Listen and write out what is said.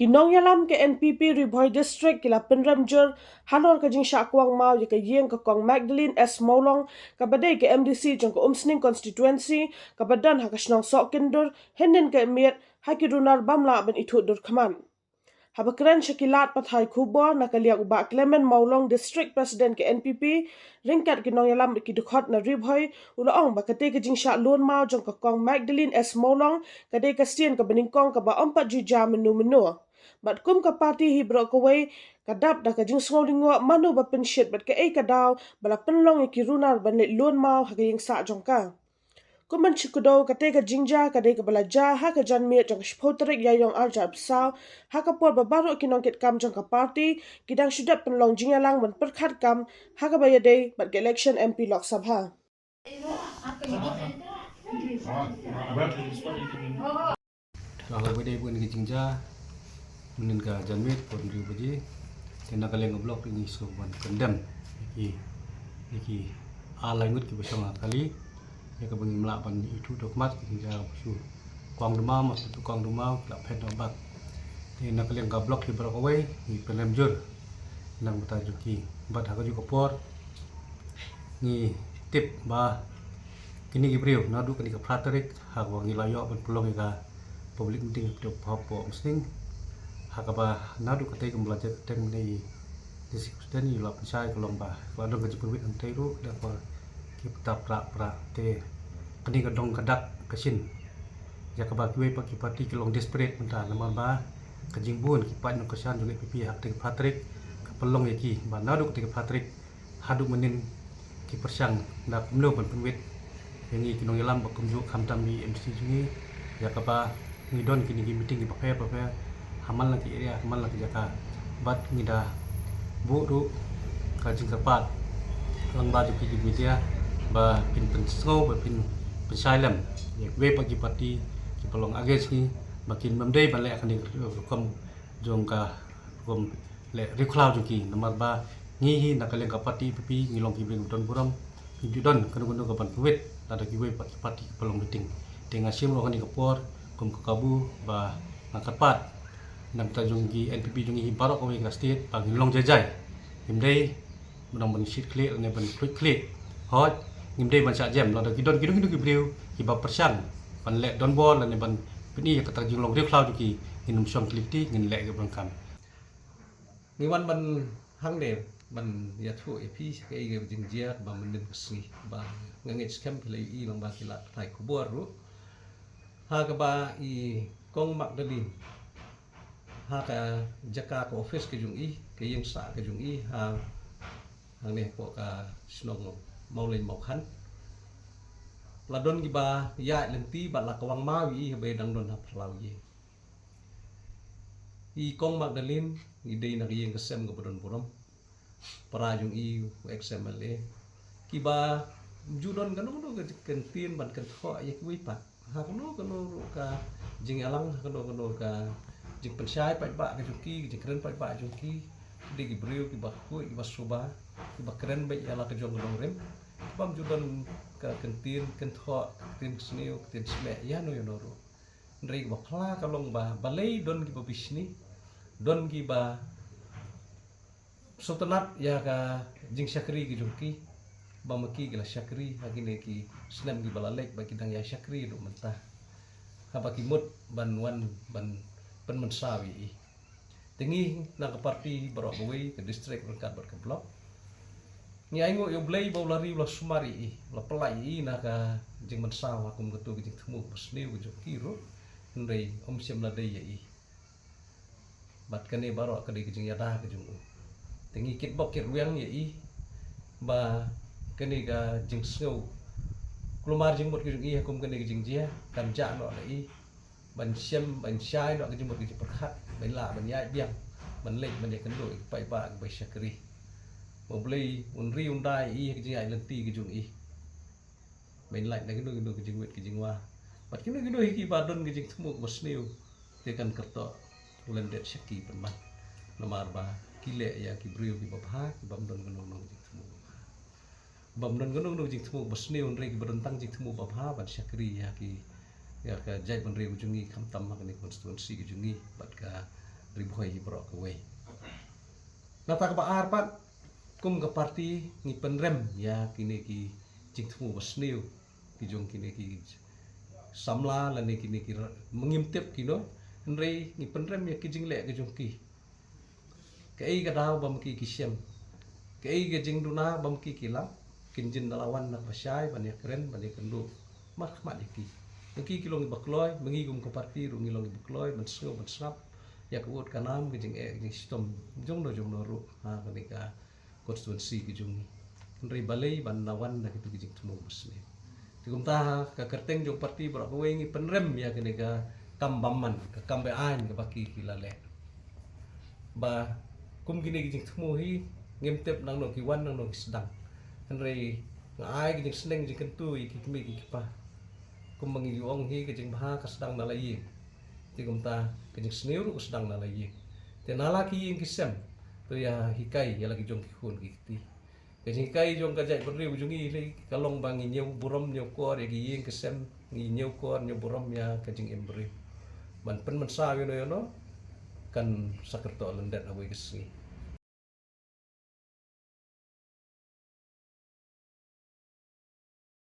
Kinong yalam ke NPP Riboy District kila penramjur hanor ka jing syakwang mau ya ka yeng ka kong Magdalene S. Maulong ka badai ke MDC jong ka umsning constituency ka badan ha ka shnong sok kindur henden ka miet ha ki runar bamla ben itu dur kaman. Habakran Shakilat Pathai Kubor nakaliak uba Clement Maulong District President ke NPP ringkat kinong yalam ki dukhot na Riboy ulaong bakate ka jing syak lon mau jong ka kong Magdalene S. Maulong kadai ka stien ka beningkong ka ba 4 juja menu. Bat kum ka parti hibro kawai kadap da ka jing sngau lingwa manu ba penshit bat ka kadaw bala penlong ki runar ban le lon mau ha ka ying sa jong ka. Kuman chikudo kate ka jingja kade ka balaja ha ka janmi jong shpotarik ya yong arja psau ha ka por babaro kinong kit kam jong ka party kidang shudat penlong jingalang ban perkhat kam ha ka bayade bat ka election MP Lok Sabha. Kalau beda pun ke jingja menin ka janmit pun riu baji kena kaleng blok ini soban kendam iki alai ngut ki bersama kali ya ka bengi melapan itu dokmat jingja su kuang demam mas tu kuang demam la phet obat kena kaleng ka blok di berkawai ni pelemjur nang betajuki bat ha ka juga por ni tip ba kini gibriu nadu kini ka praterik ha wangi layo ban pelong ka public meeting untuk papo musting hakaba nadu katai belajar teng nei disikusten ni lap sai kolong ba wadong gaji perwit antai ru da pa kita pra te kini kadong kadak kesin ya kaba kuwe pa ki parti kolong desperate menta nama ba kajing bun ki pan no kesan juga pipi hak teng patrik kapelong yaki ba nadu katai patrik hadu menin ki persang da kumlo ban perwit yang ini kinong ilam bakum juk kamtam di MC sini ya kaba ngidon kini gi meeting gi pape hamal lagi area hamal lagi jaka bat ngida bu ru kajing tepat lang baju ki media ba pin pensau ba pin pensilem ya we pagi parti ki pelong ages ni makin memdai ban le akan kom jong ka kom le reclaw ki nomor ba ngi nakaleng ka parti pipi ngilong ki bring don buram hidon kanu ka ban puwet ada ki we parti pelong meeting dengan sim lo kan di kapor kum kabu ba ngakapat nam ta junggi NPP junggi barok ko ngi state pang long jajai himdei menang ban sheet clear ne ban quick clear hot himdei ban sa jam lo da kidon ki breu ki ba persan ban le don ball ne ban pini ya kata jung long reu cloud ki hinum song kliti ngin le ge ban kam ni wan ban hang de ban ya thu e pi ke ge jing jia ba men den kusni ba ngenge scam play i long ba kilat thai ku bor ru ha ka ba i kong Magdalene ha ka jaka ko office ke jung i ke yang sa ke jung i ha hang ne ko ka snong mau lên mau khan la don gi ba ya lenti ba la kawang ma wi be dang don ha phlau ye i kong Magdalene i dei na yang kesem go bodon borom para jung i XMLA ki ba judon kanu no ke kentin ban kan tho ye ki wi pat ha kono ka jing alang kono ka jing pensai pai ba ka juki jing keren pai ba juki di gibreu ki ba ku ki ba suba ki ba keren ba ya la ka jong long rem bam judon ka kentin kan tho tin sneu tin sme ya no yo ro ndrei ba phla ka long ba balei don ki ba bisni don ki ba sultanat ya ka jing syakri ki juki bamaki gila syakri hagine ki senam gi balalek bagi dang ya syakri do mentah habaki mut ban wan ban pen mensawi tengi na ka parti barok boi ke district berkat ber ke blok ni aingo yo blai bau lari la sumari la pelai na ka jing mensaw akum ketu jing temu besneu jo kiro ndai siam la dei i bat kane barok ke jing yada ke jung tengi kit bok kit wiang i ba kene ga jing snow klumar jing mot ki akum kene jing jia kan ja no i ban siam ban shai no jing mot ki perkhat ban la ban ya biang ban lek ban kan doi pai ba ba syakri mo blei un ri un dai i ki jing ai lenti ki jung i ban lai na ki do ki jing wet ki jing wa bat ki do ki ba don ki jing thmu bosneu te kan kerto ulen det syaki ban man nomar ba kile ya ki brio ki babha ki bam don gonong nong jing thmu bam don gonong nong jing thmu bosneu un re ki berentang jing thmu babha ban syakri ya ka jai ban re ujungi kham tam ma ni constituency ki jungi bat ka ribuai bro kawai nata ka arpat kum ka parti ngi penrem ya kini ki jing tmu basniu ki jong kini ki samla la ni kini ki mengimtip kino nrei ngi penrem ya ki jing le ki jong ki kai ka daw bam ki siam kai ka jing duna bam ki kilam kinjin dalawan nak pasyai bani keren bani kendu mak mak ki ki kilong bakloy mengi gum ka parti ru ngilong bakloy ban snap ya kuot kanam kijing kijing sistem jong do ru ha kanika konstituensi kijung nri balai ban nawan na kitu kijing tumo musne tigum ta ka kerteng jong parti bra ko wengi penrem ya kanika kambaman ka kambe an ka baki kilale ba kum gini kijing tumo hi ngemtep nang no kiwan nang no sedang nri ngai kijing seneng kijing kentu iki kimi kipa kum mangi yuong hi kijing baha ka sedang nalai tigum ta kijing senior ko sedang nalai te nalaki yang kisem to ya hikai ya lagi jong kihun kiti kijing hikai jong ka jai perri ujungi le kalong bangi nyeu burom nyeu kor ya gi yang kisem ngi nyeu kor nyeu burom ya kijing embri ban pen man sa yo no kan sakerto lendet awai kesni